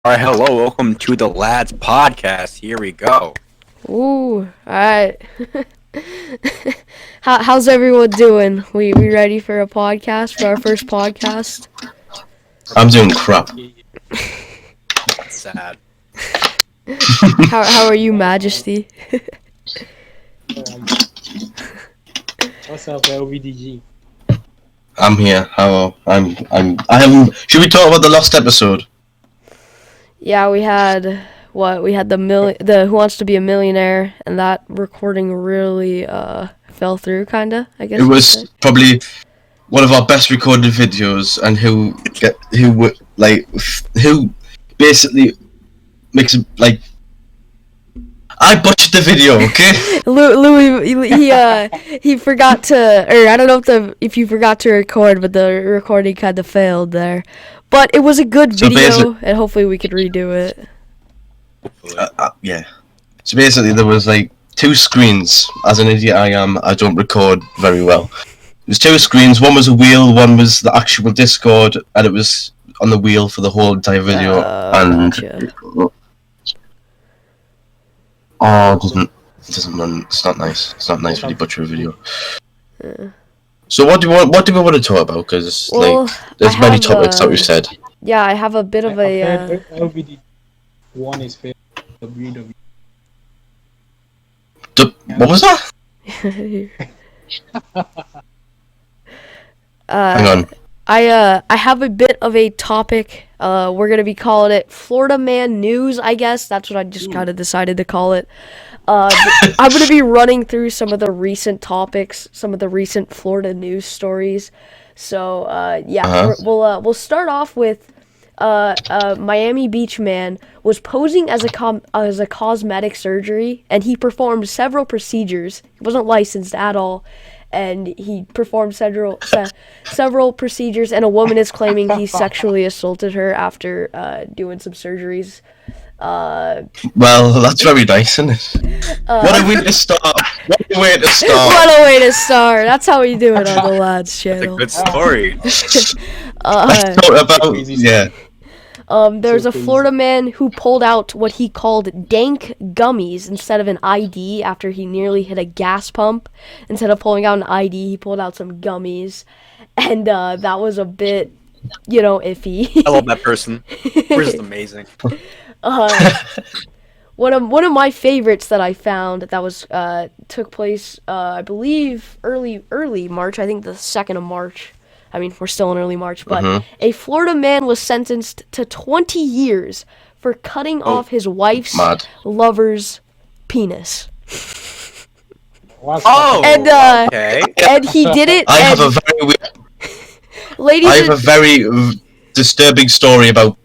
Alright, hello, welcome to the Ladz podcast. Here we go. Ooh, alright. How's everyone doing? We ready for a podcast, for our first podcast? I'm doing crap. That's sad. How are you, Majesty? What's up, LVDG? I'm here. Hello. I haven't. Should we talk about the last episode? Yeah, we had the Who Wants to Be a Millionaire, and that recording really fell through, kinda, I guess. It was probably one of our best recorded videos, and who basically makes it like. I butchered the video, okay? Louis, he forgot to, or I don't know if you forgot to record, but the recording kind of failed there. But it was a good video, and hopefully we could redo it. Yeah. So basically, there was like two screens. As an idiot I am, I don't record very well. There's two screens. One was a wheel. One was the actual Discord, and it was on the wheel for the whole entire video. Gotcha. Oh, it doesn't run. It's not nice. It's not nice when you butcher a video. So what do we want to talk about? Because there's many topics that we said. Yeah, I have a bit of a. LVD one is fair. WW. What was that? Hang on. I have a bit of a topic. We're gonna be calling it Florida Man News, I guess. That's what I just kind of decided to call it. I'm gonna be running through some of the recent topics, some of the recent Florida news stories. So we'll start off with Miami Beach man was posing as a cosmetic surgery, and he performed several procedures. He wasn't licensed at all. And he performed several procedures, and a woman is claiming he sexually assaulted her after doing some surgeries. Well, that's very nice, isn't it? What a way to start! What a way to start! What a way to start! That's how we do it on the Ladz channel. That's a good story. There's a Florida man who pulled out what he called dank gummies instead of an ID after he nearly hit a gas pump. Instead of pulling out an ID, he pulled out some gummies. And that was a bit, iffy. I love that person. We're just amazing. One of my favorites that I found that was took place, I believe, early March. I think the 2nd of March. I mean, we're still in early March, but a Florida man was sentenced to 20 years for cutting off his wife's lover's penis. And he did it. I have a very disturbing story about.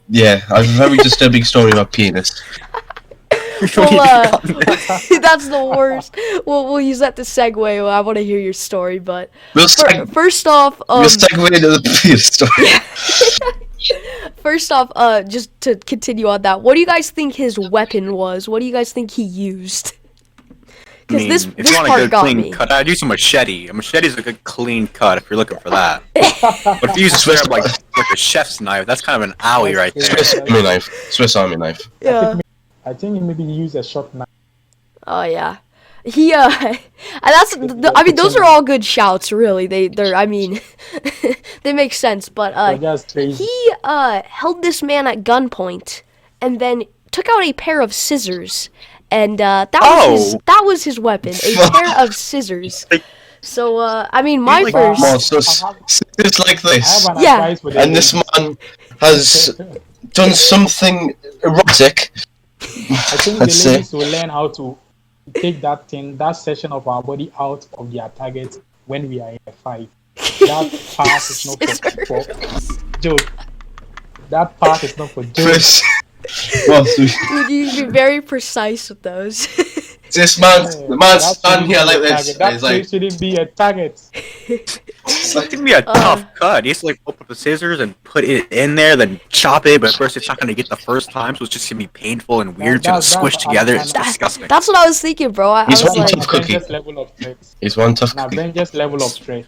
Yeah, I have a very disturbing story about penis. Well, that's the worst. We'll use that to segue. I want to hear your story, but first off, we'll segue into the penis story. First off, just to continue on that, what do you guys think his weapon was? What do you guys think he used? Because this part got me. Cut, I'd use a machete. A machete's a good clean cut if you're looking for that. But if you use a straight up like a chef's knife, that's kind of an owie right there. Swiss Army knife. Yeah. I think he maybe used a short knife. Oh yeah, he those are all good shouts, really. I mean, they make sense. But he held this man at gunpoint, and then took out a pair of scissors, and that was his weapon, a pair of scissors. So I mean, scissors like this. Yeah. And this man has done something erotic. I think the ladies will learn how to take that section of our body out of their target when we are in a fight. That part is not for joke. That part is not for joke. You'd be very precise with those. The man's standing here like this. That shouldn't be a target. It's gonna be a tough cut. You have to open up the scissors and put it in there, then chop it. But first, it's not gonna get the first time, so it's just gonna be painful and weird. It's gonna squish together. It's disgusting. That's what I was thinking, bro. He's one tough cookie. He's one tough cookie. Avengers level of threat.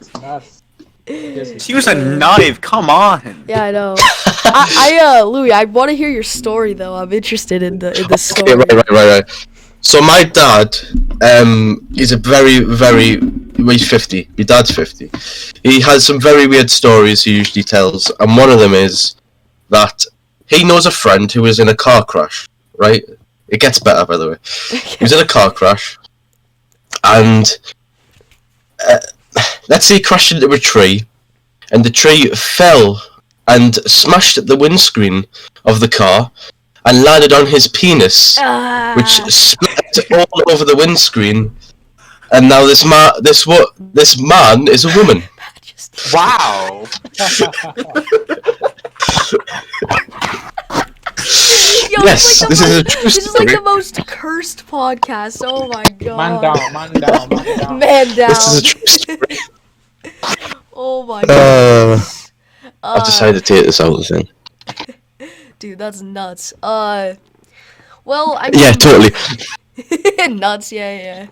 She was a knife. Come on. Yeah, I know. Louis, I want to hear your story though. I'm interested in the story. Okay, right. So my dad, is a very, he's 50. My dad's 50. He has some very weird stories he usually tells, and one of them is that he knows a friend who was in a car crash, right? It gets better, by the way. He was in a car crash, and let's say he crashed into a tree, and the tree fell and smashed the windscreen of the car and landed on his penis, which split all over the windscreen. And now this man is a woman. Wow. Yo, Yes, this is like the most cursed podcast. Oh my god. Man down. Man down. This is a true story. Oh my god. I've decided to take this out of the thing. Dude, that's nuts. Well, I mean, Yeah, totally. nuts. Yeah.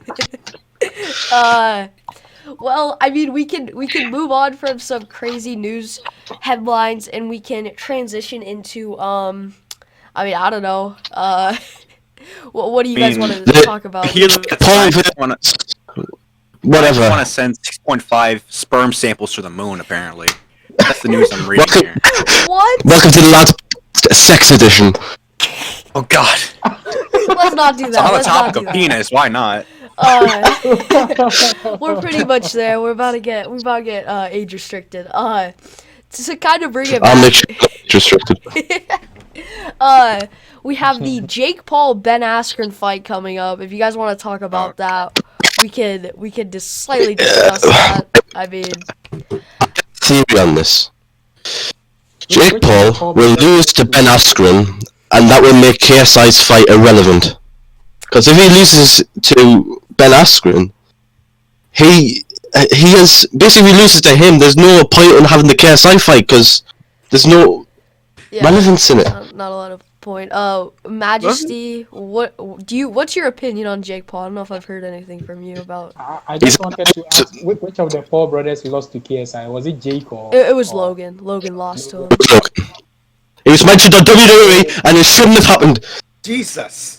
Well, I mean, we can move on from some crazy news headlines, and we can transition into I mean, I don't know. What do you guys want to talk about? Whatever. I want to send 6.5 sperm samples to the moon. Apparently, that's the news I'm reading here. What? Welcome to the Ladz Sex Edition. Oh God. Let's not do that. On the Let's not topic do of that. penis, why not? We're pretty much there. We're about to get age restricted. To kind of bring it I'll back. make sure it's restricted. We have the Jake Paul Ben Askren fight coming up. If you guys want to talk about that, we could just slightly discuss that. I mean, Theory on this. Jake Paul will lose to Ben Askren, and that will make KSI's fight irrelevant. Because if he loses to Ben Askren, he has basically loses to him. There's no point in having the KSI fight because there's no relevance in it. Not a lot of point. Majesty, what's your opinion on Jake Paul? I don't know if I've heard anything from you about. I just wanted to ask, which of the four brothers we lost to KSI? Was it Jake or? It was Logan. Logan lost to him. Look, it was mentioned on WWE, and it shouldn't have happened. Jesus.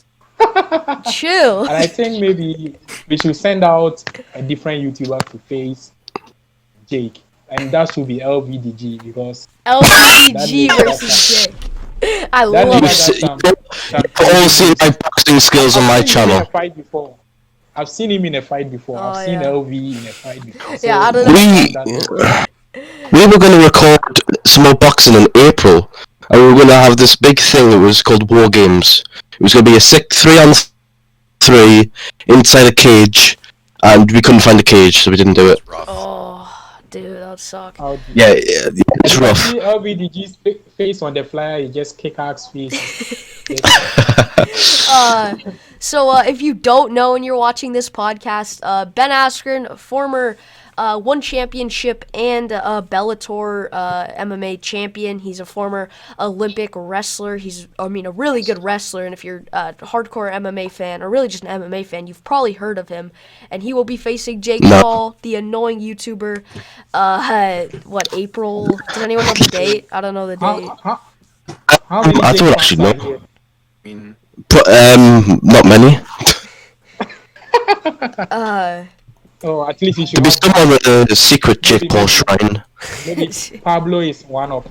Chill. And I think maybe we should send out a different YouTuber to face Jake, and that should be LVDG because LVDG versus Jake. I love You it. all see my boxing skills on my channel. I've seen him in a fight before. Oh, I've seen yeah. LV in a fight before. So Yeah, I don't know. We were going to record some more boxing in April, and we were going to have this big thing that was called War Games. It was going to be a 3-on-3 inside a cage, and we couldn't find a cage, so we didn't do it. Oh, dude, that would suck. Yeah, it's rough. See LVDG's face on the flyer, he just kick Ark's face. So if you don't know and you're watching this podcast, Ben Askren, former one championship and Bellator MMA champion. He's a former Olympic wrestler. He's, a really good wrestler. And if you're a hardcore MMA fan, or really just an MMA fan, you've probably heard of him. And he will be facing Jake Paul, the annoying YouTuber. April? Does anyone know the date? I don't know the date. I don't actually know. I mean, Not many. At least he should. There'll be someone with a secret Jake Paul shrine. Maybe Pablo is one of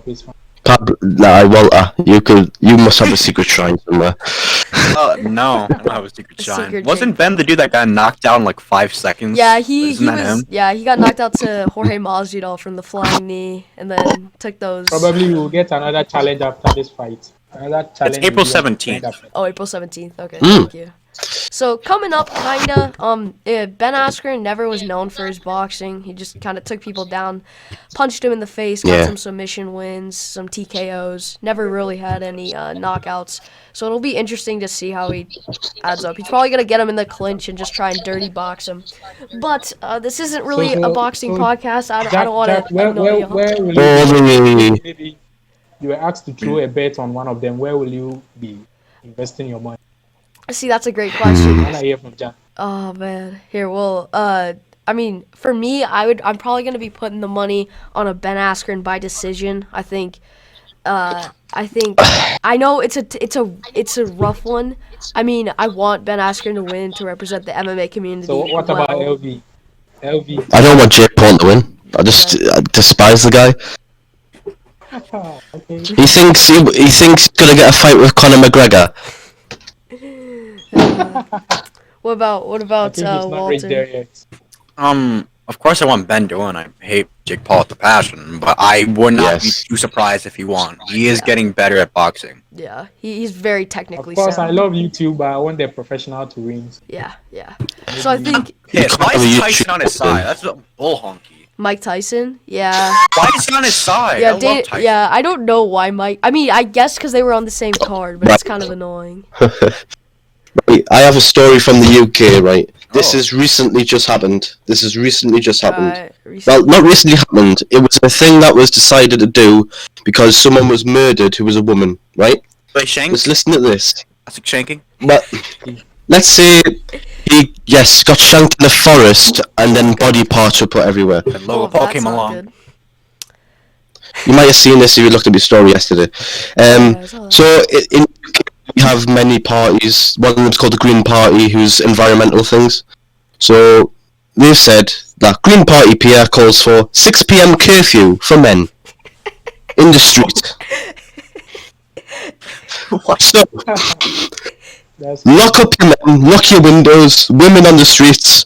his fans. Walter, you must have a secret shrine somewhere. no, I don't have a secret shine. secret Wasn't Jake. Ben the dude that got knocked down in like 5 seconds? Yeah, he Isn't that was. him? Yeah, he got knocked out to Jorge Masvidal from the flying knee, and then took those. Probably we'll get another challenge after this fight. Another challenge. It's April will be 17th. after. Oh, April 17th. Okay, thank you. So coming up, kinda, Ben Askren never was known for his boxing. He just kind of took people down, punched him in the face, got some submission wins, some TKOs. Never really had any knockouts. So it'll be interesting to see how he adds up. He's probably gonna get him in the clinch and just try and dirty box him. But this isn't really a boxing podcast. I don't want to. Where will you? Maybe you were asked to throw a bet on one of them. Where will you be investing your money? See, that's a great question. I want to hear from Jack. Oh man, here, well, I I mean, for me, I'm probably gonna be putting the money on a Ben Askren by decision. I think I know it's a rough one. I mean, I want Ben Askren to win to represent the MMA community. So what about LV? LV. I don't want Jake Paul to win. I despise the guy. Okay. He thinks he's gonna get a fight with Conor McGregor. What about He's not reached there Walter? yet. Of course I want Ben to win. I hate Jake Paul with the passion, but I would not be too surprised if he won. He is getting better at boxing. Yeah, he's very Of technically course, sound. I love YouTube, but I want the professional to win. Yeah. So I think Yeah, why is Tyson on his side? That's a bull honky. Mike Tyson. Yeah. Why is he on his side? Yeah, I love Tyson. yeah. I don't know why Mike. I mean, I guess because they were on the same card, but it's kind of annoying. Right, I have a story from the UK, right? This Oh. has recently just happened. Well, Recently. not recently happened. It was a thing that was decided to do because someone was murdered who was a woman, right? Like Shank? Let's listen to this. That's like shanking? But let's say he, got shanked in the forest and then body parts were put everywhere. And Logan Paul came along. You might have seen this if you looked at my story yesterday. So in UK we have many parties. One of them's called the Green Party, who's environmental things. So they've said that Green Party PR calls for 6 p.m. curfew for men in the street. So That's lock up your men, lock your windows, women on the streets.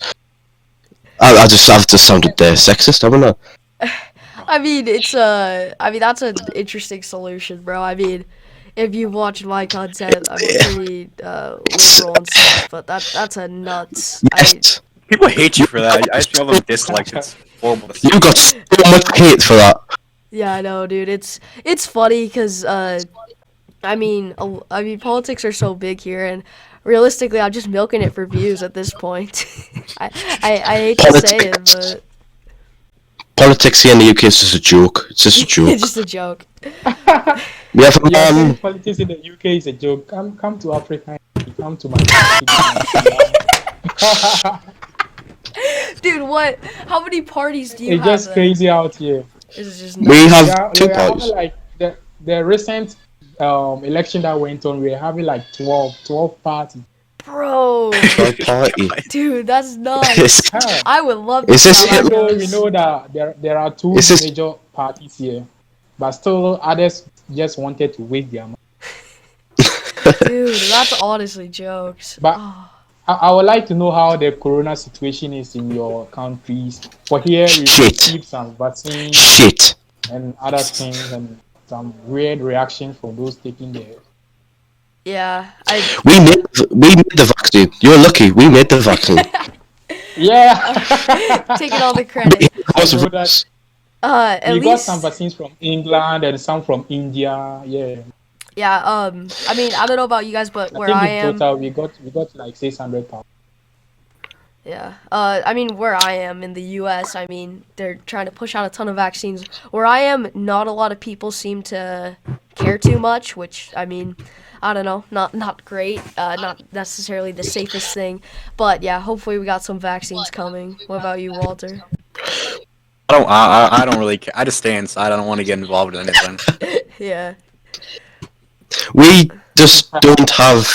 I just sounded sexist, haven't I? I mean, that's an interesting solution, bro. I mean, if you watch my content, I'm pretty liberal and stuff, but that's a nuts. Yes. People hate you for that. I just feel them dislikes. It's horrible to see. You got so much hate for that. Yeah, I know, dude. It's funny because I mean, politics are so big here, and realistically, I'm just milking it for views at this point. I hate to say it, but Politics here in the UK is just a joke. It's just a joke. it's just a joke. We have yeah, politics in the UK is a joke. Come to Africa. Come to my Dude, what? How many parties do you It's have? just crazy out here. It's just we have Yeah, two we're having parties. like the recent election that went on. We're having like 12 parties. bro. My party. Dude, that's nuts. Is, I would love to Is this have Hitler? those. We know that there are two Is this- major parties here, but still others just wanted to waste their money. Dude, that's honestly jokes. But Oh, I would like to know how the corona situation is in your countries. For here, we Shit. received some vaccines Shit. and other things, and some weird reactions from those taking the. yeah, We made the vaccine. You're lucky. We made the vaccine. Yeah, taking all the credit. Because of know that. us. At we got least, some vaccines from England and some from India. Yeah, yeah. I mean, I don't know about you guys, but where think I in am, total we got like 600,000. yeah. I mean, where I am in the U.S., I mean, they're trying to push out a ton of vaccines. Where I am, not a lot of people seem to care too much, which I mean, I don't know, not great, not necessarily the safest thing, but yeah, hopefully we got some vaccines coming. What about you, Walter? I don't really care. I just stay inside. I don't want to get involved in anything. Yeah. We just don't have.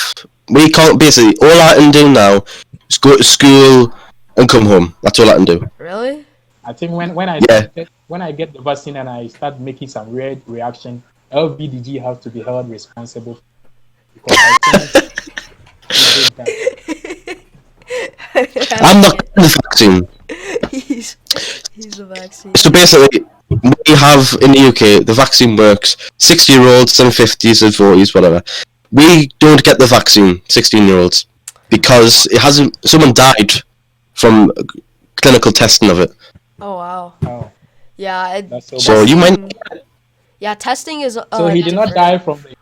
We can't basically. All I can do now is go to school and come home. That's all I can do. Really? I think when I Yeah. when I get the vaccine and I start making some weird reaction, LBDG has to be held responsible because I think he did that. I'm not getting the vaccine. he's the vaccine. So basically, we have in the UK the vaccine works. 60-year-olds, some 50s and 40s, whatever. We don't get the vaccine. 16-year-olds, because it hasn't. Someone died from clinical testing of it. Oh wow. Oh, Yeah. that's so So bad. you might. Yeah, testing is. So he did not different. die from the.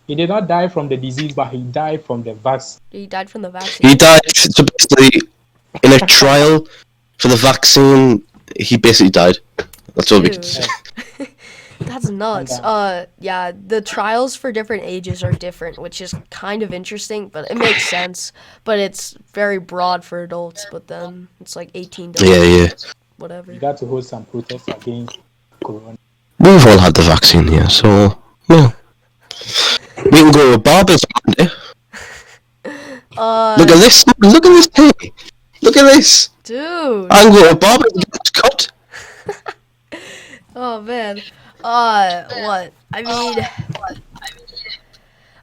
He did not die from the disease, but he died from the vaccine. He died from the vaccine. He died. So basically, in a trial for the vaccine, he basically died. That's all we can Dude. say. That's nuts. Yeah, the trials for different ages are different, which is kind of interesting, but it makes sense. But it's very broad for adults, but then it's like 18 to Yeah. whatever. You got to hold some protests against Corona. We've all had the vaccine here, so yeah. We can go to barbers Monday. Look at this! Look at this pay! Look at this! Dude. I can go to a barber and get cut. Oh man. What? I mean,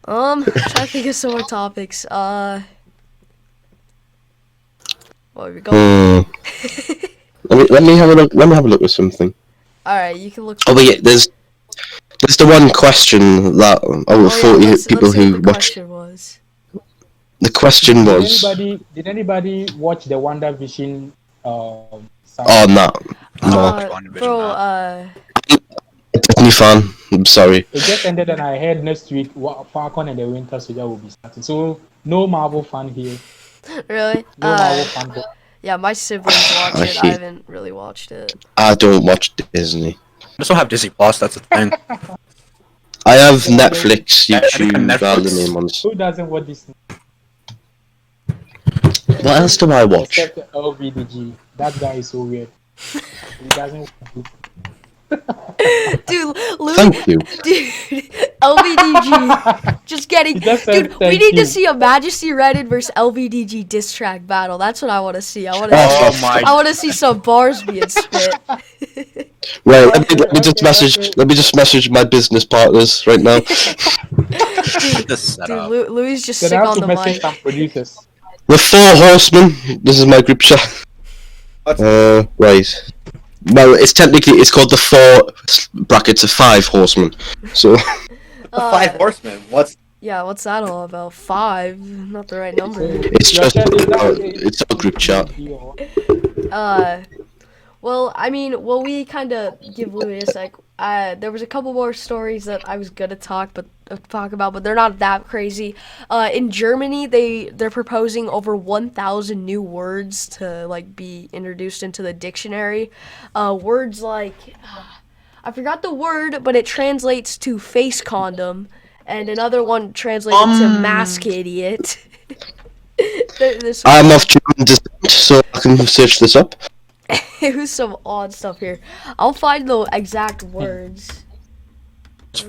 trying to think of some more topics. What are we going? Let me have a look. Let me have a look at something. All right, you can look. Oh, but yeah, there's the one question that over 40 people let's see who what the watched. question was. The question was. Did anybody watch the WandaVision? Oh no. Bro, Disney fan. I'm sorry. It just ended, and I heard next week Falcon and the Winter Soldier will be starting. So no Marvel fan here. really? No Marvel fan. Yeah, my siblings watch it. I haven't really watched it. I don't watch Disney. I just don't have Disney Plus. That's the thing. I have Netflix, I think YouTube, all the Netflix. main ones. Who doesn't watch this? What else do I watch? Except LVDG. That guy is so weird. He doesn't watch this. Dude, Louis, Thank you. dude, LVDG, just kidding. Just said Dude, we thank need you. to see a Majesty Reddit versus LVDG diss track battle. That's what I want to see. I want Oh to. my- I want to see some bars being spit. Right, let me just message my business partners right now. The setup. Dude, Louis just Then sick I have on to the message mic. some producers. The 4 horsemen. This is my group chat. Right. Well, it's called the 4 brackets of 5 horsemen. So The 5 horsemen. What's Yeah, what's that all about? 5, not the right number. it's Your just chat is that- it's a group chat. Well, I mean, we kind of give Louis a sec. There was a couple more stories that I was gonna talk about, but they're not that crazy. In Germany, they're proposing over 1,000 new words to like be introduced into the dictionary. Words like I forgot the word, but it translates to face condom, and another one translates to mask idiot. I'm of German descent, so I can search this up. It was some odd stuff here. I'll find the exact words.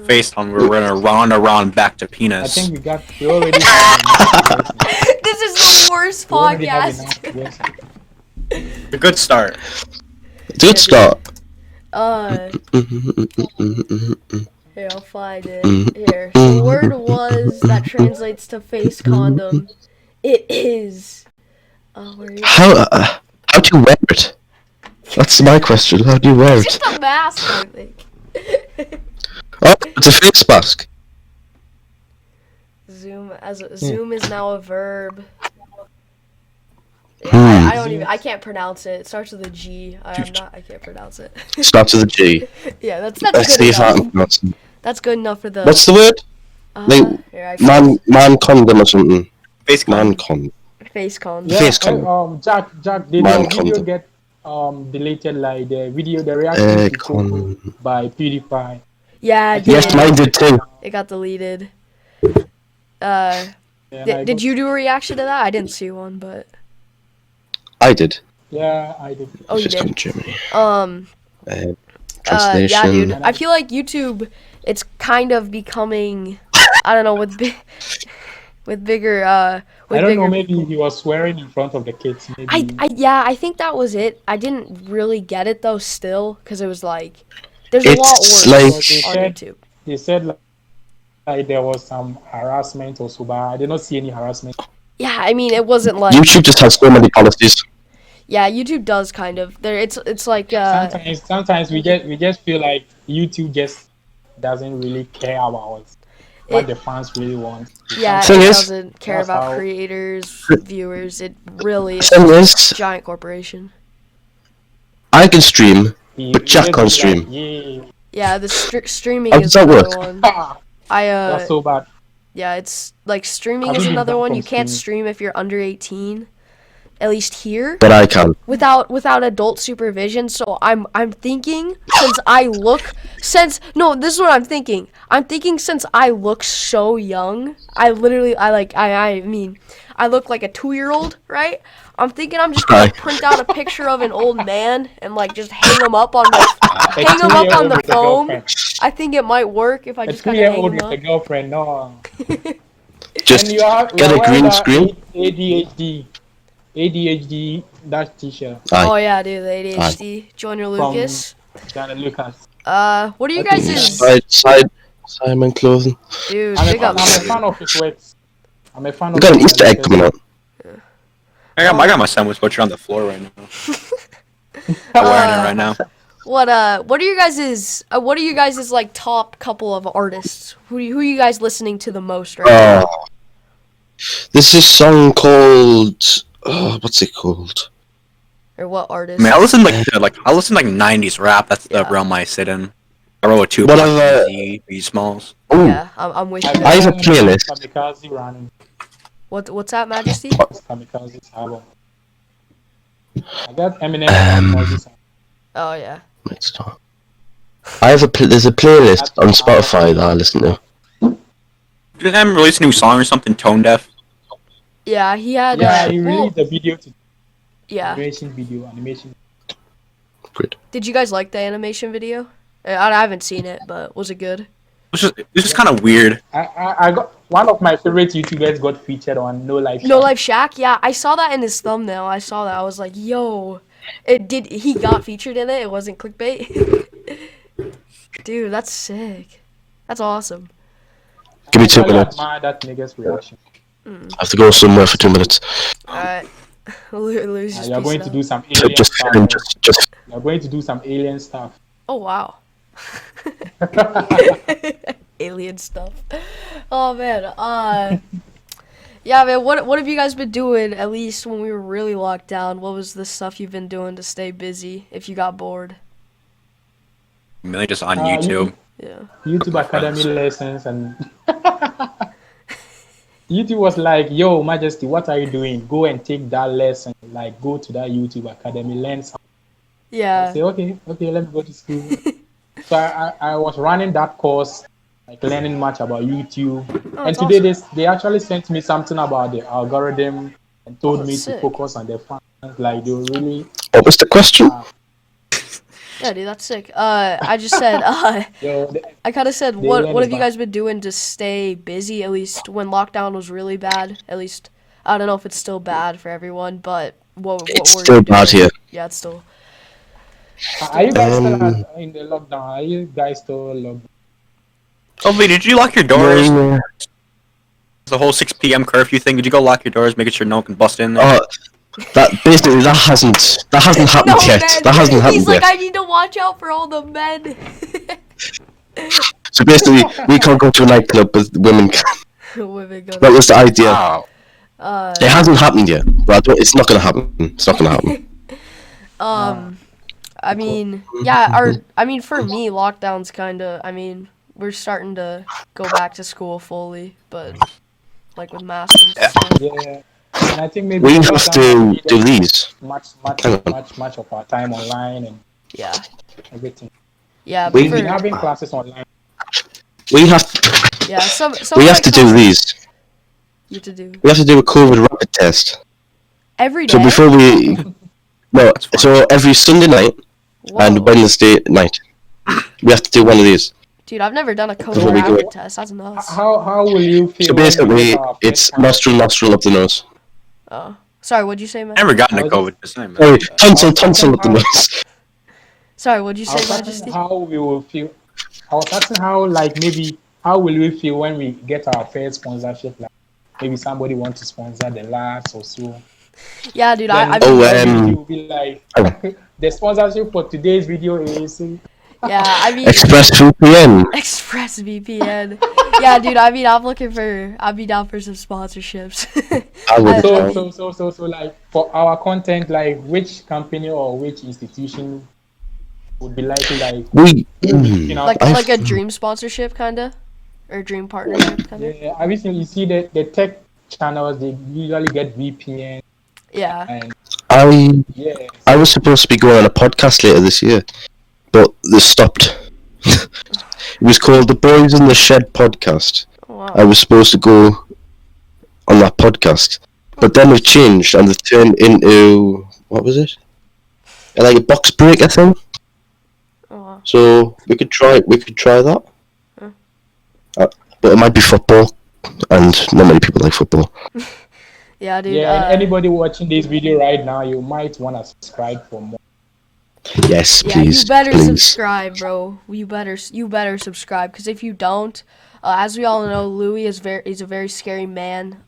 face on? We're gonna round around back to I penis. think we already have This is the worst we already have podcast. enough. Yes. A good start. It's a good start. Here, I'll find it. Here. The word was that translates to face condom. It is. Where is it? How do you wear it? That's my question. How do you wear It's it? just a mask, I think. Oh, it's a face mask. Zoom is now a verb. Yeah, I don't even. I can't pronounce it. It starts with a G. I can't pronounce it. Starts with a G. Yeah, that's Let's good see if I enough. can pronounce it. That's good enough for the. What's the word? Here, I Man condom or something. Face Man condom. condom. face con. Yeah, Face condom. Jack, did Man your video condom. get deleted? Like the reaction to Condom. Coco by PewDiePie. Yeah, it Yes, did. mine did too. It got deleted. Yeah, Did you do a reaction to that? I didn't see one, but I did. Yeah, I did. oh, you Just come did. Germany. Yeah, Translation. dude. I feel like YouTube, it's kind of becoming, I don't know, with bigger. I don't bigger know. Maybe he was swearing in front of the kids. Maybe. I think that was it. I didn't really get it though, still, because it was like, there's a lot It's worse like- on YouTube. They said like there was some harassment also, but I did not see any harassment. Yeah, I mean, it wasn't like. YouTube just has so many policies. Yeah, YouTube does kind of. It's like. Sometimes we just feel like YouTube just doesn't really care about what the fans really want. Yeah, it Thing is- doesn't care That's about how- creators, viewers. It really is Thing a is, giant corporation. I can stream. He But Jack just can't be stream. Like, yeah, Yeah, the streaming How is does that another work? one. ah, I that's so bad. yeah, it's like streaming I is don't another even one. from You can't streaming. stream if you're under 18. at least here, But I can. without adult supervision. So I'm thinking since this is what I'm thinking. I'm thinking since I look so young, I mean I look like a 2-year-old, right? I'm thinking I'm just gonna print out a picture of an old man and like just hang him up on the phone. I think it might work if I just kind of hang him with up. a girlfriend, no. Just And get a green screen. ADHD, that teacher. Aye. Oh yeah, dude, the ADHD. Joyner Lucas. Johnny Lucas. What are you guys' Simon clothing. dude? I'm Big up. a fan of his works. I'm a fan We of got an his Easter egg works. coming out. I got my sandwich butcher on the floor right now. I'm wearing it right now. What are you guys' like top couple of artists? Who are you guys listening to the most right now? This is a song called. What's it called? Or what I artist? mean, I listen I listen like 90s rap. That's the realm I sit in. I roll with two Whatever. B Smalls. Oh, Yeah, I'm with you. I have a playlist. Kamikaze running. What's that, Majesty? Kamikaze's album. I got Eminem and Moses. Oh yeah. Let's talk. There's a playlist on Spotify that I listen to. Did Em release a new song or something? Tone Deaf. Yeah, he had. Yeah, he released the video to Yeah. animation. Great. Did you guys like the animation video? I haven't seen it, but was it good? It's just kind of weird. I got one of my favorite YouTubers got featured on No Life. No Life Shack? Yeah, I saw that in his thumbnail. I saw that. I was like, yo. He got featured in it? It wasn't clickbait? Dude, that's sick. That's awesome. Give me 2 I minutes. admire that nigga's reaction. I have to go somewhere for 2 minutes. Alright. Lose just You're going peace to out. do some alien Just stuff. You're going to do some alien stuff. Oh, wow. Alien stuff. Oh, man. Yeah, man, what have you guys been doing, at least when we were really locked down? What was the stuff you've been doing to stay busy if you got bored? Mainly just on YouTube. Yeah. YouTube Academy lessons and YouTube was like, yo, Majesty, what are you doing? Go and take that lesson. Like, go to that YouTube Academy, learn something. I Yeah. say, okay, let me go to school. So I was running that course, like learning much about YouTube. Oh, And that's today awesome. they actually sent me something about the algorithm and told Oh, me sick. to focus on the functions. Like, they were really... What was the question? Yeah, dude, that's sick. I just said, Yo, I kind of said, They what learn have you about- guys been doing to stay busy, at least when lockdown was really bad? At least, I don't know if it's still bad for everyone, but what It's were still you bad doing? here. Yeah, it's still. are you guys still in the lockdown? Are you guys still locked? Sophie, did you lock your doors? The whole 6 p.m. curfew thing. Did you go lock your doors, making sure no one can bust in there? That hasn't happened No, yet. man. That hasn't happened He's like, yet. I need to watch out for all the men. So basically, we can't go to a nightclub, but women can. Women go That to, was the idea. Wow. It hasn't happened yet, but it's not gonna happen. It's not gonna happen. I mean, yeah, for me, lockdown's kind of, we're starting to go back to school fully, but, like, with masks and stuff. Yeah. And I think maybe We have lockdown to do these. much Hang on. of our time online and Yeah. everything. Yeah, but We- We've been for, having classes online. We have yeah, some we of have my to do classes these. You have to do We have to do a COVID rapid test. every day. So before we so every Sunday night Whoa. and Wednesday night, we have to do one of these. Dude, I've never done a Before COVID we go rapid in. test. That's nuts. How will you feel? So when you basically, get our it's first nostril up the nose. Oh, sorry. What'd you say, I man? never gotten a I was COVID this time. Sorry, man. tonsil up the nose. Sorry. What'd you I say, was asking Majesty? how we will feel. I was asking how, like, maybe how will we feel when we get our first sponsorship? Like, maybe somebody wants to sponsor the Ladz or so. Yeah, dude. Then I Oh, mean, you'll be like, Okay. the sponsorship for today's video is. yeah. I mean, ExpressVPN. ExpressVPN. Yeah, dude. I mean, I'd be down for some sponsorships. I would. So, like, for our content, like, which company or which institution would be likely, like, We. you know, like a dream sponsorship, kinda, or dream partnership, kinda. yeah, I recently you see the tech channels, they usually get VPN. Yeah. And I yeah, I was supposed to be going on a podcast later this year, but they stopped. It was called the Boys in the Shed podcast. Oh, wow. I was supposed to go on that podcast, but then it changed and it turned into what was it? Like a box breaker thing. Oh, wow. So we could try that. Huh. But it might be football, and not many people like football. Yeah, dude. yeah. And anybody watching this video right now, you might want to subscribe for more. Yes, Yeah, please, you better please. subscribe, bro. You better subscribe, because if you don't, as we all know, Louis is a very scary man.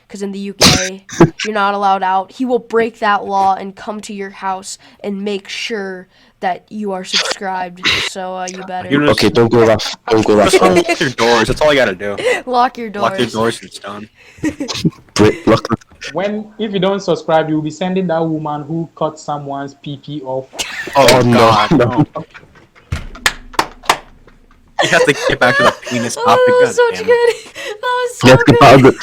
Because in the UK, you're not allowed out. He will break that law and come to your house and make sure that you are subscribed. So you better Okay, don't go that Just far. unlock your doors. That's all you gotta do. lock your doors. Lock your doors and it's done. Lock the If you don't subscribe, you'll be sending that woman who cut someone's PP off. Oh, no, God, no. no. You have to get back to the penis topic. Oh, that was God so damn it. good. That was so Let's get back good.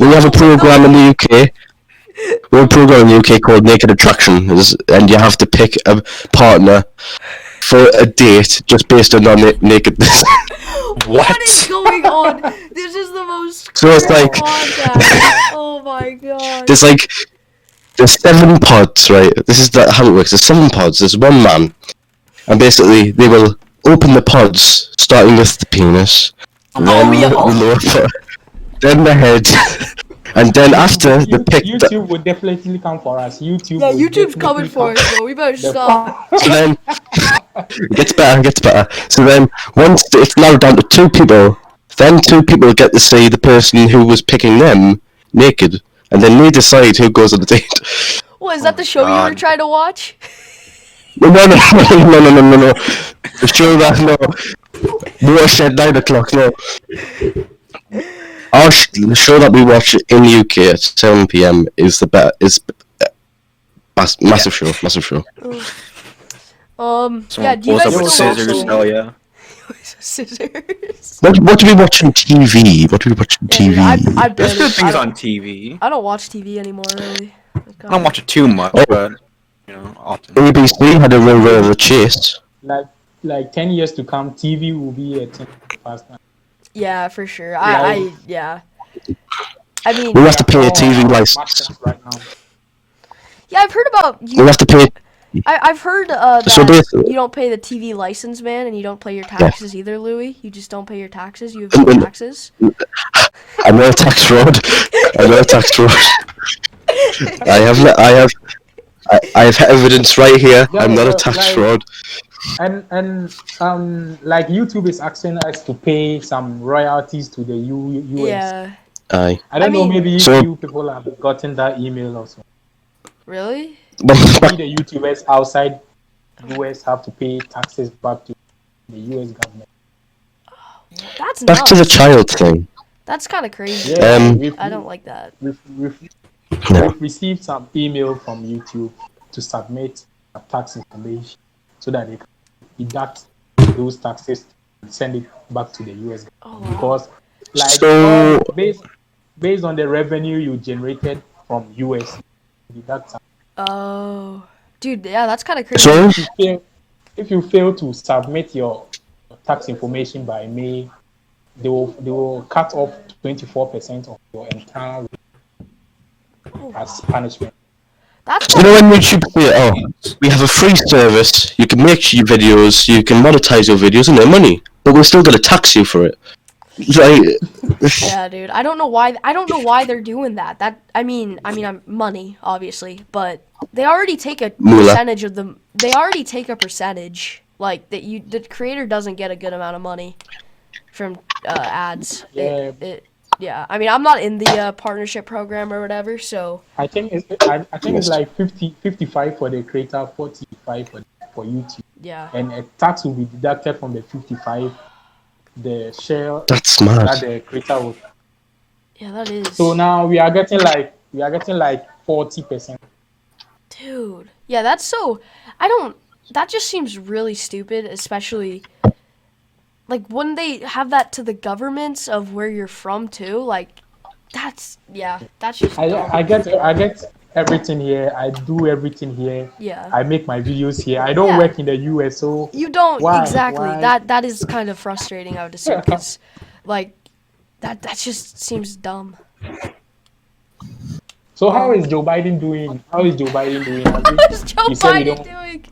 We have a program in the UK. We have a program in the UK called Naked Attraction, and you have to pick a partner for a date just based on their nakedness. What is going on? This is the most So it's like- podcast. Oh my god. There's 7 pods, right? This is how it works. There's 7 pods. There's one man, and basically they will open the pods starting with the penis, then yeah. the lower part, then the head, and then after the pick. YouTube would definitely come for us. YouTube. Yeah, would YouTube's definitely coming for come us, bro. We better The stop. So then it gets better. So then once it's narrowed down to 2 people, then 2 people get to see the person who was picking them naked, and then they decide who goes on the date. What, is that the show you were God. trying to watch? No. The show that Watershed 9 o'clock. No. The show that we watch in the UK at 7 p.m. is the massive show. Yeah, do you Pulls guys up with still scissors, watch- hell yeah. scissors? What do we watch on TV? Yeah, dude, TV? I There's barely, good things I, on TV. I don't watch TV anymore, really. I don't watch it too much, Oh. but, you know, often. ABC had a real bit of a chase. like 10 years to come, TV will be a thing fast now. Yeah, for sure. Yeah. I mean, We have to pay a Oh, TV license. Masters right now. yeah, I've heard about We you. have to pay. I've heard that So basically- you don't pay the TV license, man, and you don't pay your taxes either, Louis. You just don't pay your taxes. You have no taxes. I'm not a tax fraud. I have evidence right here. Yeah, I'm not a but tax like- fraud. And like YouTube is asking us to pay some royalties to the US. Yeah. Aye. I don't know, mean- maybe So- you people have gotten that email also. Really? But Maybe the YouTubers outside US have to pay taxes back to the US government. That's back to the nuts. child thing. That's kind of crazy. Yeah, I don't like that. we've No. received some email from YouTube to submit a tax information so that they can deduct those taxes and send it back to the US Oh, wow. because like So- based on the revenue you generated from US, you deduct some. Oh, dude, yeah, that's kind of crazy. So If you fail to submit your tax information by May, they will cut off 24% of your entire as punishment. That's you know when YouTube say, "Oh, we have a free service. You can make your videos. You can monetize your videos and earn money, but we're still gonna tax you for it." Like, yeah, dude. I don't know why they're doing that. I mean, I'm money, obviously, but they already take a Moolah. percentage of the. They already take a percentage, like that. The creator doesn't get a good amount of money from ads. Yeah. Yeah. I mean, I'm not in the partnership program or whatever, so. I think it's like 55 for the creator, 45 for YouTube, Yeah. and a tax will be deducted from the 55. The share that's that mad. the creator will. Yeah, that is. So now we are getting like 40%. Dude. Yeah, that's so. That just seems really stupid, especially. Like, wouldn't they have that to the governments of where you're from, too? Like, That's just I dumb. I get everything here. I do everything here. Yeah. I make my videos here. I don't Yeah. work in the US, so You don't why? exactly. Why? That is kind of frustrating, I would assume, because like that just seems dumb. So how is Joe Biden doing? How is Joe Biden doing? Has he, What is Joe you said you Biden don't. doing?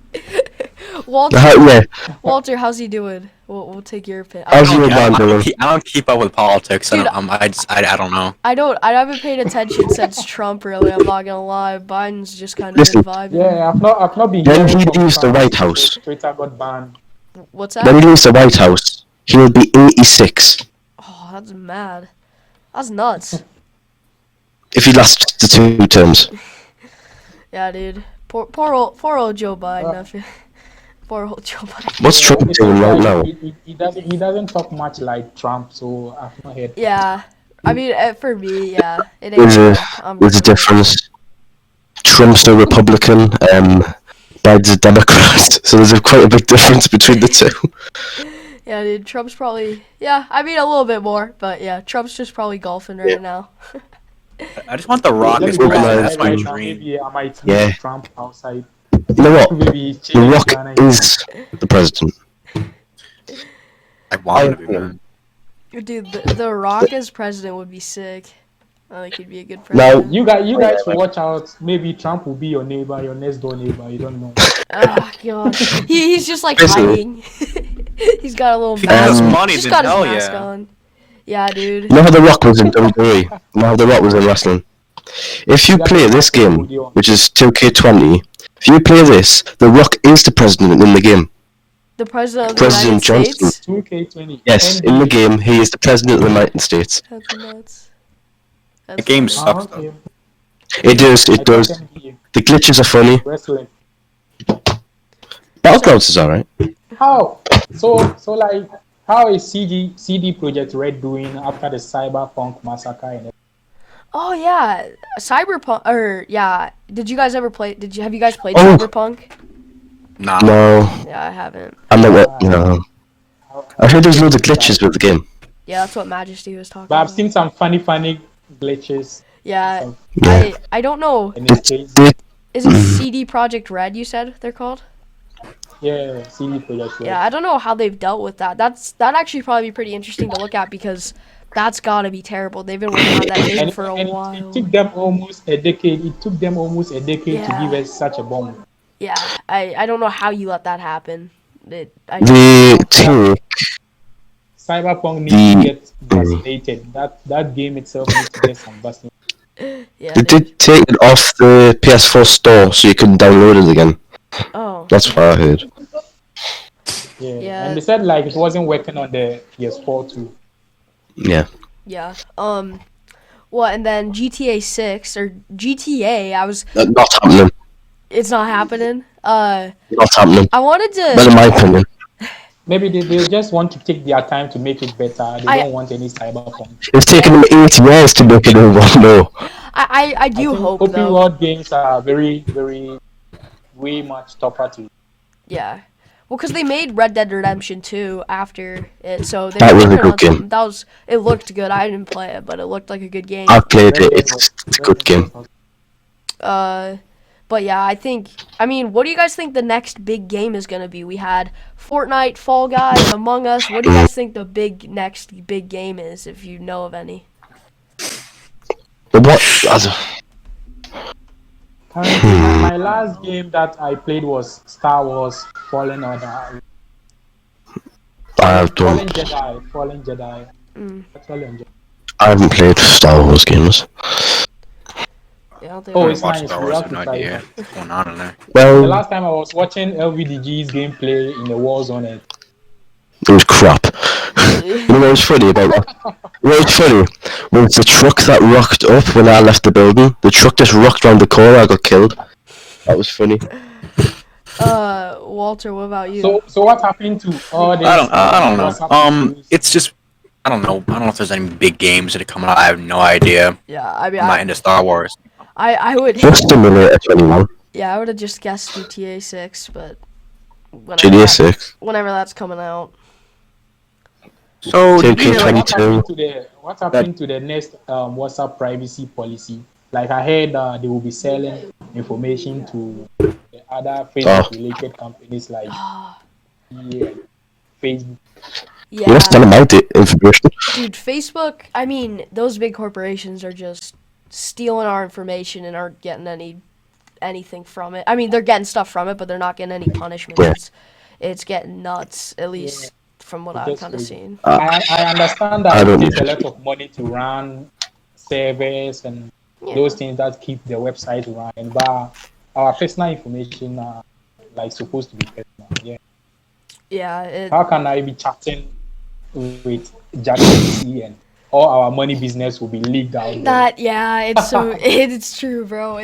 Walter, Yeah, Walter, how's he doing? We'll take your opinion. how's I your don't, man I, doing? I don't keep up with politics. Dude, I don't know. I haven't paid attention since Trump. Really, I'm not gonna lie. Biden's just kind of Listen, been vibing. Yeah, I've not been When hearing he from leaves the Trump White since House, Twitter got banned. What's when that? he leaves the White House, he'll be 86 Oh, that's mad. That's nuts. if he lasts the 2 terms. Yeah, dude. Poor old Joe Biden. I feel. Poor old Joe Biden. What's Trump It doing seems right like now? he doesn't talk much like Trump, so I've not heard. Yeah. I mean, for me, yeah, it ain't There's a good. I'm there's a good with it. difference. Trump's a Republican, Biden's a Democrat, so there's quite a big difference between the two. Yeah, dude. Trump's probably. Yeah, I mean a little bit more, but yeah, Trump's just probably golfing right Yeah. now. I just want the Rock Let as me go president. organized That's outside my right now. dream. Maybe I might meet Yeah. Trump outside. You know what? Maybe The Chile, Rock Ghana, is the president. I want him to be man. Dude, the Rock as president would be sick. I think he'd be a good Now, president. You guys watch out. Maybe Trump will be your neighbor, your next door neighbor. You don't know. Oh god, he's just like Basically. hiding. He's got a little If he mask. has He's money, just then got his hell mask yeah. on. Yeah, dude. you know how The Rock was in WWE? You know how The Rock was in wrestling? If you Yeah, play this game, which is 2K20, if you play this, The Rock is the president in the game. The president of the President United Johnson. States. 2K20. Yes, in the game, he is the president of the United States. That's nuts. The That's game funny. sucks. Okay. It does, it I does. can hear you. The glitches are funny. Wrestling. Battlegrounds is alright. How? So like, how is CD Projekt Red doing after the Cyberpunk massacre and Oh yeah, Cyberpunk. Or yeah, did you guys ever play? Have you guys played Oh. Cyberpunk? Nah. No, Yeah, I haven't. I'm not, you know. I heard there's loads of glitches with the game. Yeah, that's what Majesty was talking But I've about. seen some funny glitches. Yeah, Yeah. I don't know. And it's crazy. Is it CD Project Red? You said they're called. Yeah, CD Projekt Red. Yeah, I don't know how they've dealt with that. That actually probably be pretty interesting to look at because that's gotta be terrible. They've been working on that game And, for a and while. it took them almost a decade. It took them almost a decade to Yeah. give us such a bomb. Yeah, I don't know how you let that happen. I They take Cyberpunk needs to get vaccinated. That game itself needs to get some vaccination. yeah. They did take it off the PS4 store so you couldn't download it again. Oh. That's what I heard. Yeah. Yeah. And they said like it wasn't working on the PS4 too. Yeah. Yeah. Well, and then GTA 6 or GTA, Not happening. it's not happening. Not happening. I wanted But in to. my opinion. Maybe they just want to take their time to make it better. They don't want any Cyberpunk. It's taken them 8 years to make it over. No. I do hope open though. world games are very, very, way much tougher to. Yeah. Well, because they made Red Dead Redemption 2 after it, so they That was a working good on game. something. It looked good. I didn't play it, but it looked like a good game. I've played Red it. Dead It's a good game. But yeah, I mean, what do you guys think the next big game is gonna be? We had Fortnite, Fall Guys, Among Us. What do you guys think the next big game is, if you know of any? But what? My last game that I played was Star Wars Fallen Order. I Fallen don't. Jedi. Fallen Jedi. Mm. Actually, enjoy. I haven't played Star Wars games. Yeah, I don't think Oh, I- it's Watch nice. Star We Wars, have have to no try idea it. what's going on in there. The Well, last time I was watching LVDG's gameplay in the Warzone. it was crap. You know what was funny about that? What was funny was the truck that rocked up when I left the building. The truck just rocked round the corner. I got killed. That was funny. Walter, what about you? So what happened to all this? I don't WhatsApp know. news? It's just I don't know. I don't know if there's any big games that are coming out. I have no idea. Yeah, I mean, I'm not into Star Wars. I would. Just Simulator 21. Yeah, I would have just guessed GTA 6, but GTA 6. whenever that's coming out. So, did you hear, like, 2K22. What happened to the next WhatsApp privacy policy? Like I heard they will be selling information to the other Facebook-related companies like Facebook. Yeah. Yes, tell them about it. Information. Dude, Facebook, I mean, those big corporations are just stealing our information and aren't getting anything from it. I mean, they're getting stuff from it, but they're not getting any punishment. Yeah. It's getting nuts, at least from what I've kind of seen. I understand that it takes a lot of money to run servers and those things that keep the website running, but our personal information are like supposed to be personal. Yeah. How can I be chatting with Jack and all our money business will be leaked out there? It's true, bro.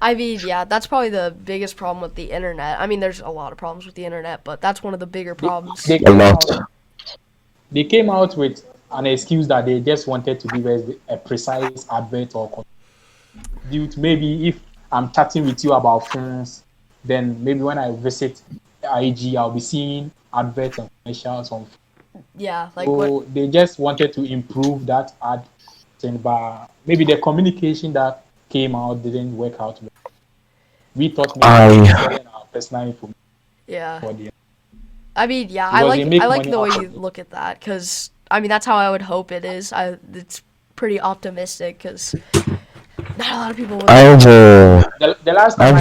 I mean, that's probably the biggest problem with the internet. I mean, there's a lot of problems with the internet, but that's one of the bigger problems. They came out with an excuse that they just wanted to give us a precise advert or dude, maybe if I'm chatting with you about phones, then maybe when I visit IG, I'll be seeing adverts and commercials on. They just wanted to improve that ad thing, but maybe the communication that came out didn't work out. We thought maybe selling our personal information. Yeah. I mean, I like the way you look at that, because I mean that's how I would hope it is. It's pretty optimistic because not a lot of people would. The last time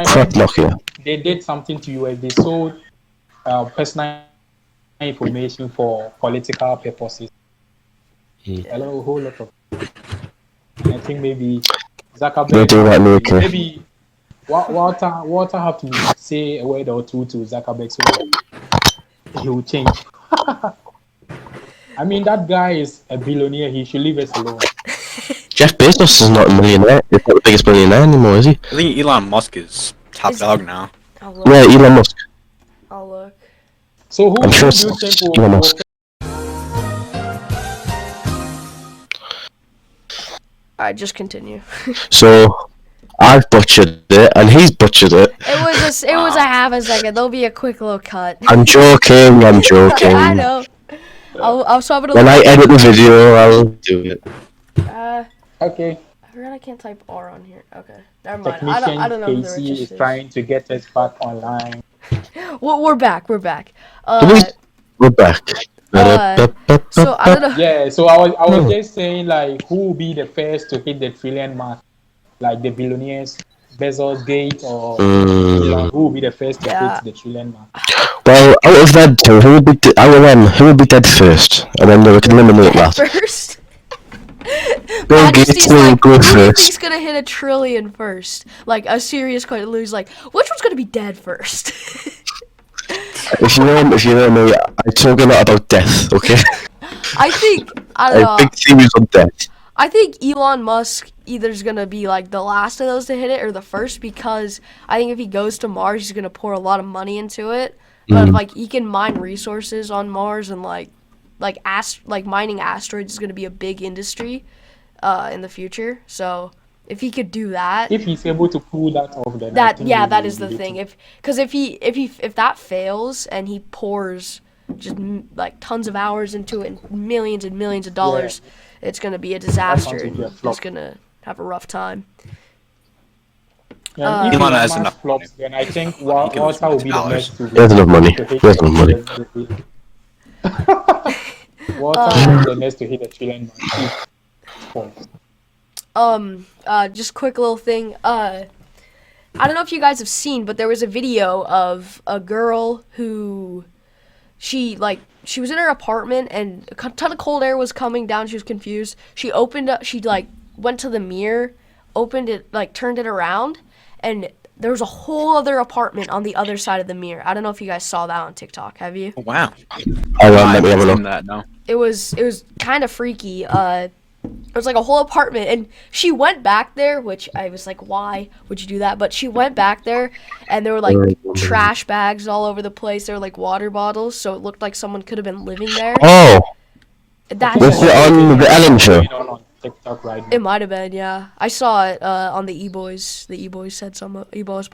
they did something to us, they sold personal information for political purposes. A whole lot of. I think maybe Zuckerberg. Maybe Walter have to say a word or two to Zuckerberg so that he will change. I mean, that guy is a billionaire. He should leave us alone. Jeff Bezos is not a millionaire. He's not the biggest billionaire anymore, is he? I think Elon Musk is top dog now. Yeah, Elon Musk. I'll look. So who I'm sure do you think will Elon Musk. Alright, just continue. So, I've butchered it, and he's butchered it. It was a half a second. There'll be a quick little cut. I'm joking. I know. I'll swap it. When I edit the video, I'll do it. Okay. I forgot I can't type R on here. Okay, never mind. Technician I don't know who the Casey richest is trying to get us back online. Well, we're back. We're back. So I don't know. Yeah, so I was just saying, like, who will be the first to hit the trillion mark? Like the billionaires, Bezos, Gates, or Elon, who will be the first to hit the trillion mark? Well, out of that two, who would be dead first? And then we can eliminate that. First? Bill Gates will go first. He's gonna hit $1 trillion first. Like, a serious question. Lou's like, which one's gonna be dead first? If you know me, I talk a lot about death, okay? I don't know. Big theories on death. I think Elon Musk either is gonna be like the last of those to hit it or the first, because I think if he goes to Mars, he's gonna pour a lot of money into it. But like he can mine resources on Mars, and like mining asteroids is gonna be a big industry in the future. So if he could do that, if he's able to pull that off, then that is the thing. If that fails and he pours just like tons of hours into it and millions of dollars, it's gonna be a disaster, and he's gonna have a rough time. If Elon has enough flops, then I think Walter will be the next to. He has enough money. Walter will be the next to hit the trillion mark. Just quick little thing. I don't know if you guys have seen, but there was a video of a girl who she was in her apartment and a ton of cold air was coming down. She was confused. She went to the mirror, opened it, turned it around, and there was a whole other apartment on the other side of the mirror. I don't know if you guys saw that on TikTok. Have you? Wow. I haven't seen that, no. It was kind of freaky. It was like a whole apartment, and she went back there, which I was like, why would you do that? But she went back there, and there were like trash bags all over the place. There were like water bottles, so it looked like someone could have been living there. Oh, was it on the Ellen show? TikTok right now. It might have been, yeah. I saw it on the eboys. The eboys said eboys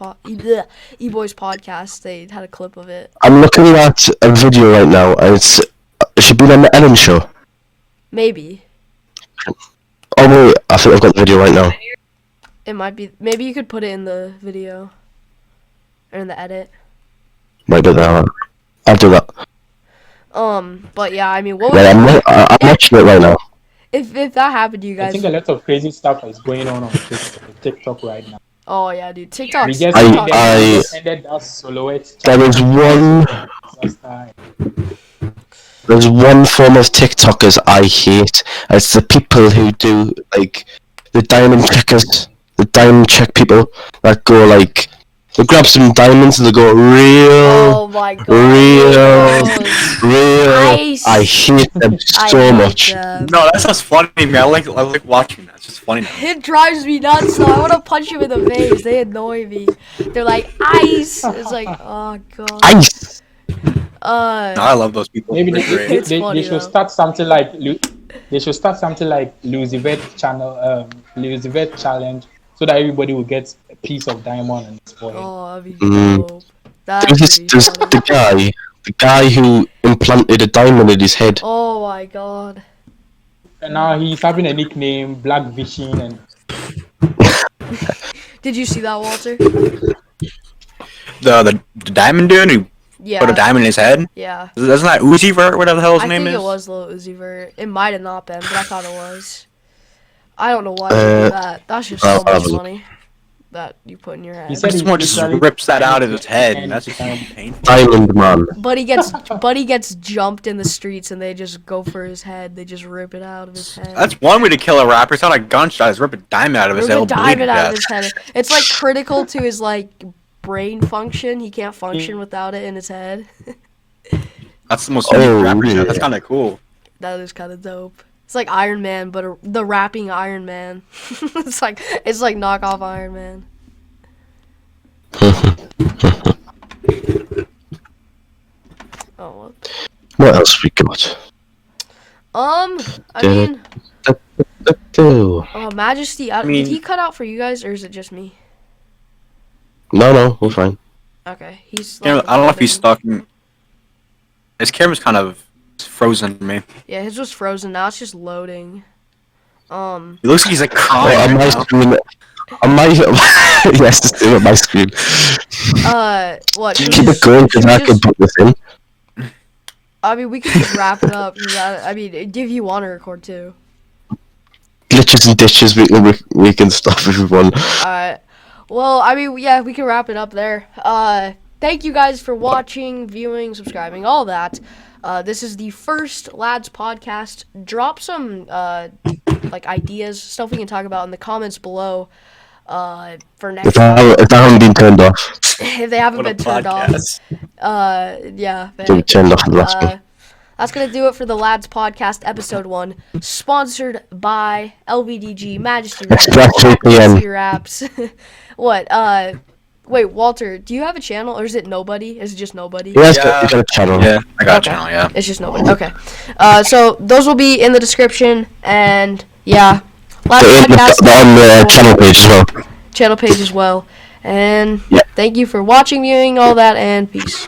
podcast. They had a clip of it. I'm looking at a video right now, and Has she been on the Ellen show? Maybe. Oh wait, I think I've got the video right now. It might be. Maybe you could put it in the video. Or in the edit. Might do that. I'll do that. But yeah, I mean, what Right, I'm watching it right now. if that happened to you I guys? think a lot of crazy stuff is going on TikTok right now. Oh yeah, dude, TikTok. We just ended that silhouette. There's one form of TikTokers I hate. It's the people who do like the diamond checkers, the diamond check people that go like they grab some diamonds and they go Oh my god. real. Ice. I hate them so hate much. them. No, that's just funny, man. I like watching that. It's just funny now. It drives me nuts. So I want to punch him in the face. They annoy me. They're like ice. It's like, oh god. Ice. No, I love those people. Maybe They're great. It's they funny, should though. start something like Lucivet channel, Lucivet challenge, so that everybody will get a piece of diamond and spoil. Oh, that'd be dope. There's Funny. the guy who implanted a diamond in his head. Oh my god. And now he's having a nickname, Black Vision, and Did you see that, Walter? The diamond dude who Yeah. put a diamond in his head. Yeah. Isn't that Uzi Vert? Whatever the hell his I name think is. it was Lil Uzi Vert. It might have not been, but I thought it was. I don't know why you do that. That's just so much money that you put in your head. He said Someone just rips that out of his head, and that's just painful. Diamond man. But he gets jumped in the streets, and they just go for his head. They just rip it out of his head. That's one way to kill a rapper. It's not a gunshot. It's rip a diamond out of his Rip head. a He'll bleed to diamond out of death. his head. It's like critical to his like brain function. He can't function without it in his head. That's the most unique rapper. yeah. That's kind of cool. That is kind of dope. It's like Iron Man, but the rapping Iron Man. it's like knockoff Iron Man. Oh, what? What else we got? I mean, oh, Majesty. Did he cut out for you guys, or is it just me? No, we're fine. Okay, he's. I don't know if he's stuck. His camera's kind of frozen to me. Yeah, his was frozen. Now it's just loading. He looks like he's like crying. On my right now. screen. On my yes, just do it on my screen. What? Keep it going because I can put this in. I mean, we could just wrap it up. 'Cause I mean, if you want to record too. Glitches and ditches, we can stop everyone. Alright. Well, I mean, yeah, we can wrap it up there. Thank you guys for watching, viewing, subscribing, all that. This is the first Ladz podcast. Drop some, like, ideas, stuff we can talk about in the comments below, for next time. If I haven't been turned off. If they haven't What a been turned off. podcast. Yeah. They turned off the last one. That's going to do it for the Ladz podcast, episode 1. Sponsored by LVDG, Majesty Raps, Express VPN. Majesty Raps. What? Wait, Walter, do you have a channel, or is it nobody? Is it just nobody? Yeah, Yeah. you got a channel. Yeah, I got Okay. a channel. Yeah. It's just nobody. Okay. So those will be in the description, and yeah. Ladz They're on the channel page as well. Channel page as well. And Yeah. thank you for watching, viewing, all that, and peace.